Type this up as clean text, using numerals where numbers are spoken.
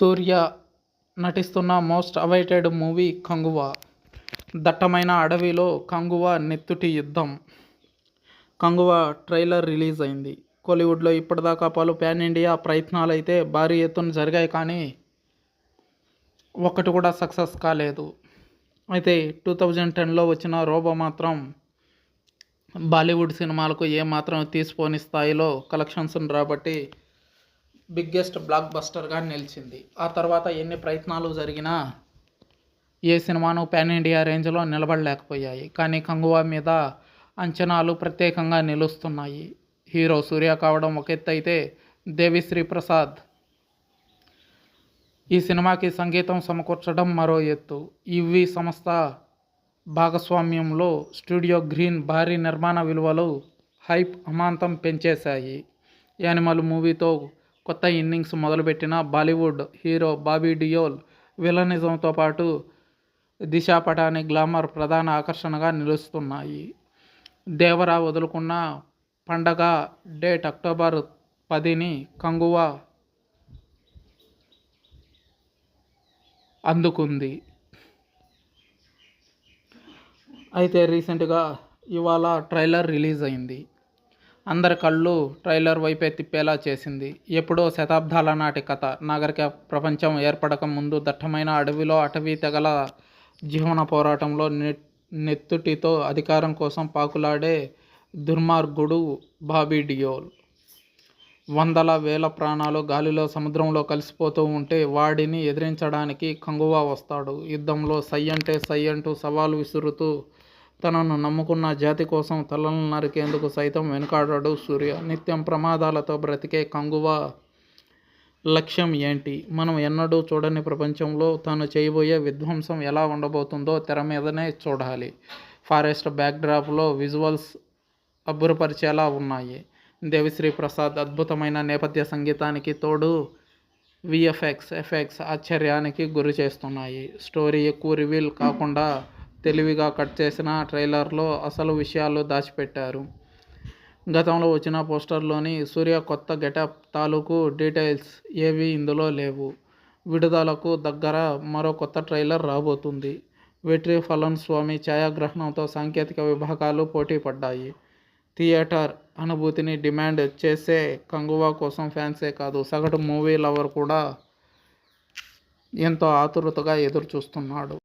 సూర్య నటిస్తున్న most awaited movie 'Kanguva'. దట్టమైన అడవిలో కంగువ నెత్తుటి యుద్ధం. 'కంగువ' ట్రైలర్ రిలీజ్ అయింది. కోలీవుడ్లో ఇప్పటిదాకా పలు పాన్ ఇండియా ప్రయత్నాలైతే భారీ ఎత్తున జరిగాయి కానీ ఒక్కటి కూడా సక్సెస్ కాలేదు. అయితే 2010లో వచ్చిన 'రోబో' మాత్రం బాలీవుడ్ సినిమాలకు ఏమాత్రం తీసిపోని స్థాయిలో కలెక్షన్స్ను రాబట్టి బిగ్గెస్ట్ బ్లాక్ బస్టర్గా నిలిచింది. ఆ తర్వాత ఎన్ని ప్రయత్నాలు జరిగినా ఏ సినిమాను పాన్ ఇండియా రేంజ్లో నిలబడలేకపోయాయి. కానీ 'కంగువ' మీద అంచనాలు ప్రత్యేకంగా నిలుస్తున్నాయి. హీరో సూర్య కావడం ఒక ఎత్తు అయితే దేవిశ్రీ ప్రసాద్ ఈ సినిమాకి సంగీతం సమకూర్చడం మరో ఎత్తు. ఇవి సంస్థ భాగస్వామ్యంలో స్టూడియో గ్రీన్ భారీ నిర్మాణ విలువలు హైప్ అమాంతం పెంచేశాయి. 'యానిమల్' మూవీతో కొత్త ఇన్నింగ్స్ మొదలుపెట్టిన బాలీవుడ్ హీరో బాబీ డియోల్ విలనిజంతో పాటు 'దిశ' పటాని గ్లామర్ ప్రధాన ఆకర్షణగా నిలుస్తున్నాయి. దేవర వదులుకున్న పండగ డేట్ అక్టోబర్ 10ని 'కంగువ' అందుకుంది. అయితే రీసెంట్గా ఇవాళ ట్రైలర్ రిలీజ్ అయింది. అందరి కళ్ళు ట్రైలర్ వైపే తిప్పేలా చేసింది. ఎప్పుడో శతాబ్దాల నాటి కథ. నాగరిక ప్రపంచం ఏర్పడక ముందు దట్టమైన అడవిలో అటవీ తెగల జీవన పోరాటంలో నెత్తుటితో అధికారం కోసం పాకులాడే దుర్మార్గుడు బాబీ డియోల్. వందల వేల ప్రాణాలు గాలిలో సముద్రంలో కలిసిపోతూ ఉంటే వాడిని ఎదిరించడానికి కంగువ వస్తాడు. యుద్ధంలో సై అంటే సై అంటూ సవాలు విసురుతూ తనను నమ్ముకున్న జాతి కోసం తలలను నరికేందుకు సైతం వెనుకాడడు సూర్య. నిత్యం ప్రమాదాలతో బ్రతికే కంగువ లక్ష్యం ఏంటి? మనం ఎన్నడూ చూడని ప్రపంచంలో తాను చేయబోయే విధ్వంసం ఎలా ఉండబోతుందో తెర మీదనే చూడాలి. ఫారెస్ట్ బ్యాక్డ్రాప్లో విజువల్స్ అబ్బురపరిచేలా ఉన్నాయి. దేవిశ్రీ ప్రసాద్ అద్భుతమైన నేపథ్య సంగీతానికి తోడు విఎఫ్ఎక్స్ ఎఫెక్ట్స్ ఆశ్చర్యానికి గురి చేస్తున్నాయి. స్టోరీ ఎక్కువ రివీల్ కాకుండా తెలివిగా కట్ చేసిన ట్రైలర్లో అసలు విషయాలు దాచిపెట్టారు. గతంలో వచ్చిన పోస్టర్లోని సూర్య కొత్త గెటప్ తాలూకు డీటెయిల్స్ ఏవీ ఇందులో లేవు. విడుదలకు దగ్గర మరో కొత్త ట్రైలర్ రాబోతుంది. వెట్రి ఫలన్ స్వామి ఛాయాగ్రహణంతో సాంకేతిక విభాగాలు పోటీ పడ్డాయి. థియేటర్ అనుభూతిని డిమాండ్ చేసే కంగువ కోసం ఫ్యాన్సే కాదు సగటు మూవీ లవర్ కూడా ఎంతో ఆతురతగా ఎదురు చూస్తున్నాడు.